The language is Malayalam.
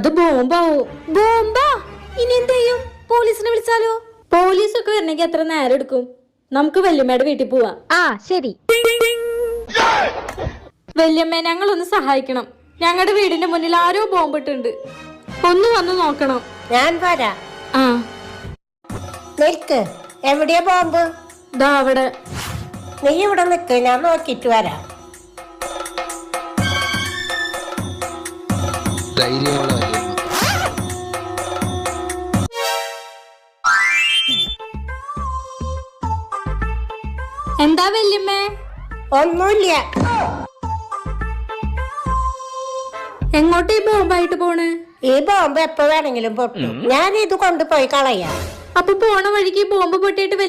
അത് ബോംബാവോ? ബോംബാ? ഇനി എന്ത് ചെയ്യും? പോലീസിനെ വിളിച്ചാലോ? പോലീസൊക്കെ വരണമെങ്കിൽ എത്ര നേരം എടുക്കും? നമുക്ക് വല്യമ്മയുടെ വീട്ടിൽ പോവാം. ആ ശരി. വല്യമ്മ, ഞങ്ങളൊന്ന് സഹായിക്കണം. ഞങ്ങളുടെ വീടിന്റെ മുന്നിൽ ആരോ ബോംബിട്ടുണ്ട്. ഒന്ന് വന്ന് നോക്കണം. ഞാൻ വരാം. ആ, നിൽക്ക്. എവിടെയാ ബോംബ്? ദാ അവിടെ. നീ ഇവിടെ നിൽക്ക്, ഞാൻ നോക്കിട്ട് വരാം. എന്താ വല്യമ്മേ? ഒന്നുമില്ല. എങ്ങോട്ട് ഈ ബോംബായിട്ട് പോണ്? ഈ ബോംബ് എപ്പോ വേണമെങ്കിലും പൊട്ടും. ഞാൻ ഇത് കൊണ്ടുപോയി കളയാം. അപ്പൊ പോണ വഴിക്ക് ബോംബ് പൊട്ടിയിട്ട്